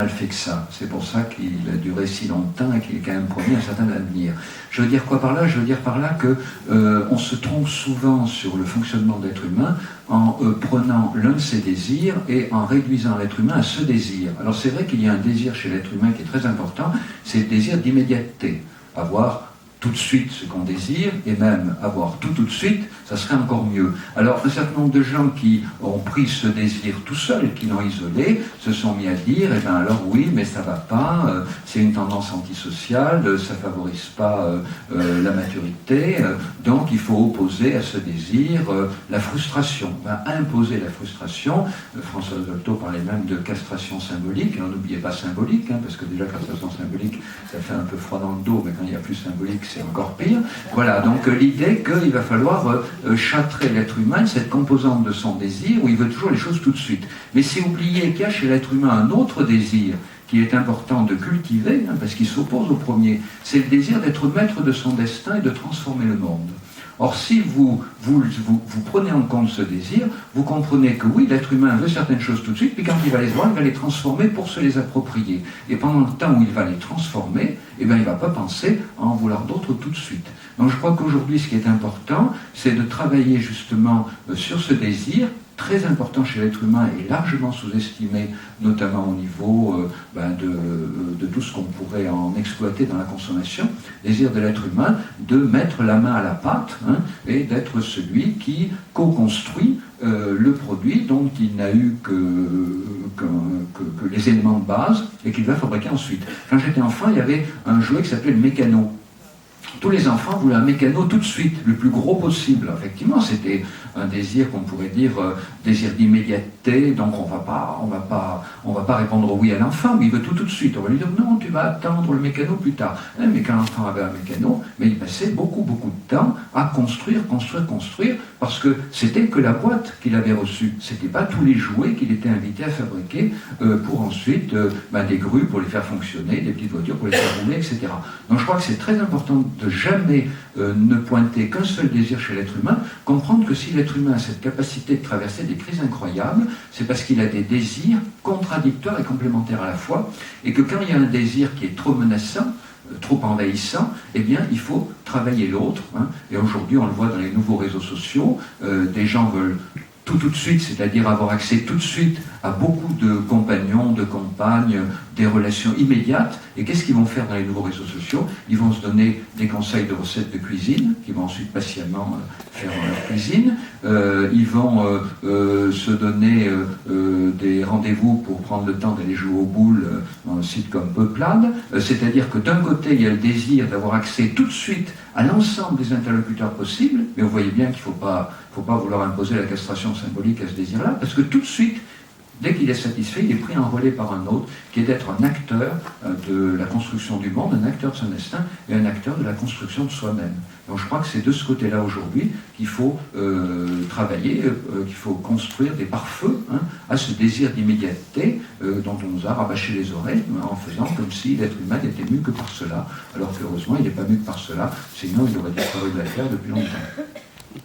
mal fait que ça. C'est pour ça qu'il a duré si longtemps et qu'il est quand même promis un certain avenir. Je veux dire quoi par là? Je veux dire par là que on se trompe souvent sur le fonctionnement de l'être humain en prenant l'un de ses désirs et en réduisant l'être humain à ce désir. Alors c'est vrai qu'il y a un désir chez l'être humain qui est très important, c'est le désir d'immédiateté. Avoir tout de suite ce qu'on désire, et même avoir tout de suite, ça serait encore mieux. Alors, un certain nombre de gens qui ont pris ce désir tout seul, qui l'ont isolé, se sont mis à dire, eh bien alors oui, mais ça va pas, c'est une tendance antisociale, ça favorise pas la maturité, donc il faut opposer à ce désir la frustration. Ben, imposer la frustration, François Dolto parlait même de castration symbolique, et n'oubliez pas symbolique, parce que déjà castration symbolique, ça fait un peu froid dans le dos, mais quand il y a plus symbolique, c'est encore pire. Voilà, donc l'idée qu'il va falloir châtrer l'être humain, cette composante de son désir, où il veut toujours les choses tout de suite. Mais c'est oublier qu'il y a chez l'être humain un autre désir qu'il est important de cultiver, parce qu'il s'oppose au premier. C'est le désir d'être maître de son destin et de transformer le monde. Or, si vous prenez en compte ce désir, vous comprenez que oui, l'être humain veut certaines choses tout de suite, puis quand il va les voir, il va les transformer pour se les approprier. Et pendant le temps où il va les transformer, eh bien, il ne va pas penser à en vouloir d'autres tout de suite. Donc je crois qu'aujourd'hui, ce qui est important, c'est de travailler justement sur ce désir, très important chez l'être humain et largement sous-estimé, notamment au niveau de tout ce qu'on pourrait en exploiter dans la consommation, désir de l'être humain de mettre la main à la pâte et d'être celui qui co-construit le produit dont il n'a eu que les éléments de base et qu'il va fabriquer ensuite. Quand j'étais enfant, il y avait un jouet qui s'appelait le mécano. Tous les enfants voulaient un mécano tout de suite, le plus gros possible. Effectivement, c'était un désir qu'on pourrait dire désir d'immédiateté, donc on va pas répondre oui à l'enfant, mais il veut tout de suite. On va lui dire non, tu vas attendre le mécano plus tard. Mais quand l'enfant avait un mécano, mais il passait beaucoup de temps à construire, parce que c'était que la boîte qu'il avait reçue. C'était pas tous les jouets qu'il était invité à fabriquer pour ensuite des grues pour les faire fonctionner, des petites voitures pour les faire rouler, etc. Donc je crois que c'est très important de jamais ne pointer qu'un seul désir chez l'être humain, comprendre que si l'être humain a cette capacité de traverser des crises incroyables, c'est parce qu'il a des désirs contradictoires et complémentaires à la fois, et que quand il y a un désir qui est trop menaçant, trop envahissant, eh bien, il faut travailler l'autre. Et aujourd'hui, on le voit dans les nouveaux réseaux sociaux, des gens veulent tout de suite, c'est-à-dire avoir accès tout de suite à beaucoup de compagnons, de compagnes, des relations immédiates. Et qu'est-ce qu'ils vont faire dans les nouveaux réseaux sociaux? Ils vont se donner des conseils de recettes de cuisine, qui vont ensuite patiemment faire leur cuisine. Ils vont se donner des rendez-vous pour prendre le temps d'aller jouer aux boules dans un site comme Peuplade. C'est-à-dire que d'un côté, il y a le désir d'avoir accès tout de suite à l'ensemble des interlocuteurs possibles, mais vous voyez bien qu'il ne faut pas vouloir imposer la castration symbolique à ce désir-là, parce que tout de suite, dès qu'il est satisfait, il est pris en relais par un autre, qui est d'être un acteur de la construction du monde, un acteur de son destin et un acteur de la construction de soi-même. Donc je crois que c'est de ce côté-là aujourd'hui qu'il faut travailler, qu'il faut construire des pare-feux à ce désir d'immédiateté dont on nous a rabâché les oreilles en faisant comme si l'être humain n'était mu que par cela, alors qu'heureusement il n'est pas mu que par cela, sinon il aurait disparu de la Terre depuis longtemps.